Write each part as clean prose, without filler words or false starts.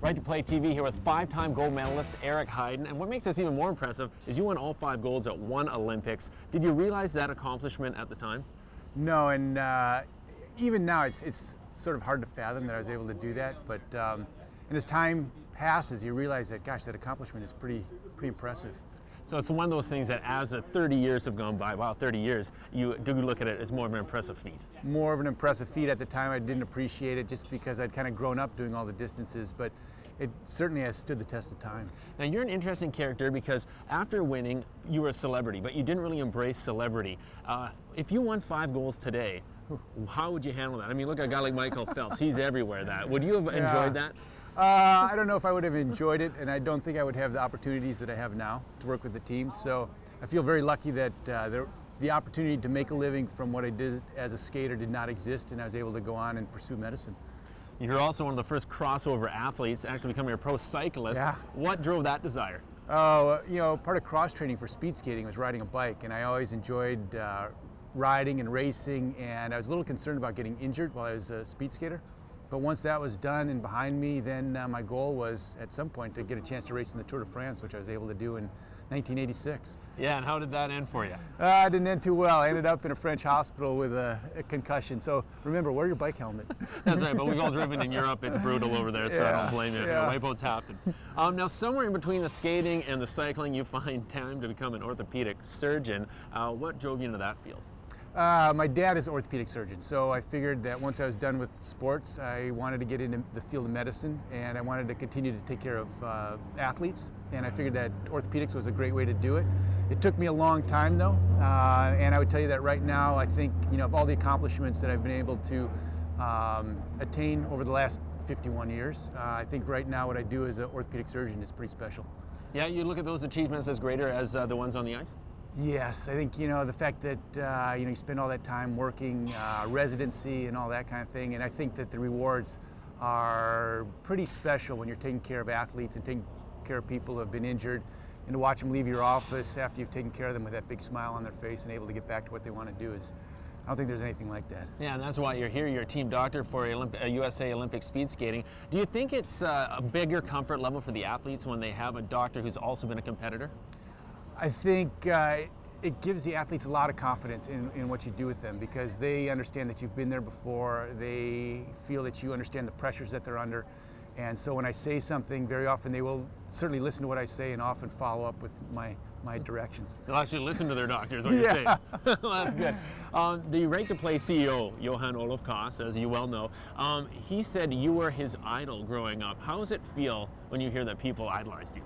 RTPtv here with five-time gold medalist Eric Heiden, and what makes this even more impressive is you won all 5 golds at one Olympics. Did you realize that accomplishment at the time? No, and even now it's sort of hard to fathom that I was able to do that, but and as time passes you realize that, gosh, that accomplishment is pretty impressive. So it's one of those things that as the 30 years have gone by, wow, 30 years, you do look at it as more of an impressive feat. More of an impressive feat. At the time I didn't appreciate it just because I'd kind of grown up doing all the distances, but it certainly has stood the test of time. Now you're an interesting character because after winning, you were a celebrity, but you didn't really embrace celebrity. If you won 5 golds today, how would you handle that? I mean, look at a guy like Michael Phelps, he's everywhere. Would you have enjoyed that? I don't know if I would have enjoyed it, and I don't think I would have the opportunities that I have now to work with the team. So I feel very lucky that the opportunity to make a living from what I did as a skater did not exist, and I was able to go on and pursue medicine. You're also one of the first crossover athletes actually becoming a pro cyclist. Yeah. What drove that desire? Oh, you know, part of cross training for speed skating was riding a bike, and I always enjoyed riding and racing, and I was a little concerned about getting injured while I was a speed skater. But once that was done and behind me, then my goal was at some point to get a chance to race in the Tour de France, which I was able to do in 1986. Yeah, and how did that end for you? It didn't end too well. I ended up in a French hospital with a concussion. So remember, wear your bike helmet. That's right, but we've all driven in Europe. It's brutal over there, so I don't blame you. Yeah. Wipeouts happen. Now, somewhere in between the skating and the cycling, you find time to become an orthopedic surgeon. What drove you into that field? My dad is an orthopedic surgeon, so I figured that once I was done with sports, I wanted to get into the field of medicine, and I wanted to continue to take care of athletes, and I figured that orthopedics was a great way to do it. It took me a long time though, and I would tell you that right now I think, you know, of all the accomplishments that I've been able to attain over the last 51 years, I think right now what I do as an orthopedic surgeon is pretty special. Yeah, you look at those achievements as greater as the ones on the ice? Yes, I think, you know, the fact that you know, you spend all that time working, residency and all that kind of thing, and I think that the rewards are pretty special when you're taking care of athletes and taking care of people who have been injured, and to watch them leave your office after you've taken care of them with that big smile on their face and able to get back to what they want to do is, I don't think there's anything like that. Yeah, and that's why you're here. You're a team doctor for USA Olympic speed skating. Do you think it's a bigger comfort level for the athletes when they have a doctor who's also been a competitor? I think it gives the athletes a lot of confidence in what you do with them, because they understand that you've been there before. They feel that you understand the pressures that they're under. And so when I say something, very often they will certainly listen to what I say and often follow up with my directions. They'll actually listen to their doctors, what you're saying. Well, that's good. The Right to Play CEO, Johan Olof Koss, as you well know, he said you were his idol growing up. How does it feel when you hear that people idolized you?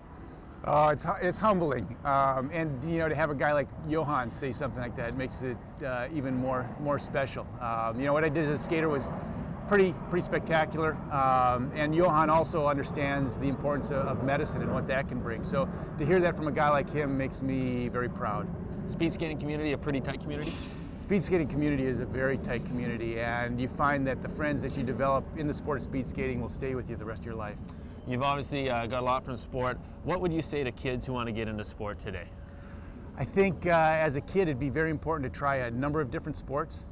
Oh, it's humbling, and you know, to have a guy like Johan say something like that makes it even more special. You know, what I did as a skater was pretty spectacular, and Johan also understands the importance of medicine and what that can bring. So to hear that from a guy like him makes me very proud. Speed skating community, a pretty tight community? Speed skating community is a very tight community, and you find that the friends that you develop in the sport of speed skating will stay with you the rest of your life. You've obviously got a lot from sport. What would you say to kids who want to get into sport today? I think as a kid it'd be very important to try a number of different sports.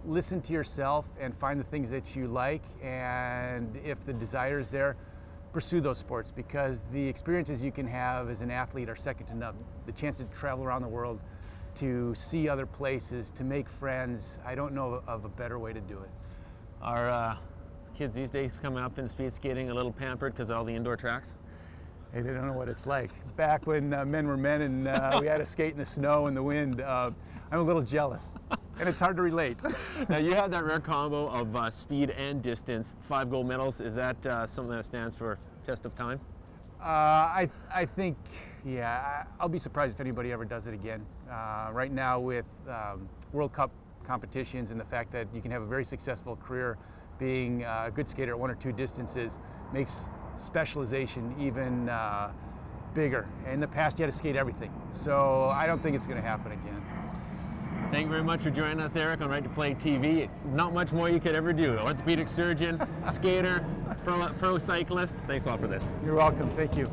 Listen to yourself and find the things that you like, and if the desire is there, pursue those sports, because the experiences you can have as an athlete are second to none. The chance to travel around the world, to see other places, to make friends, I don't know of a better way to do it. Are kids these days coming up in speed skating a little pampered because of all the indoor tracks? Hey, they don't know what it's like. Back when men were men and we had to skate in the snow and the wind, I'm a little jealous. And it's hard to relate. Now you have that rare combo of speed and distance, 5 gold medals. Is that something that stands for test of time? I think, yeah, I'll be surprised if anybody ever does it again. Right now with World Cup competitions and the fact that you can have a very successful career being a good skater at 1 or 2 distances makes specialization even bigger. In the past you had to skate everything, so I don't think it's going to happen again. Thank you very much for joining us, Eric, on RTPtv. Not much more you could ever do. Orthopedic surgeon, skater, pro cyclist. Thanks a lot for this. You're welcome. Thank you.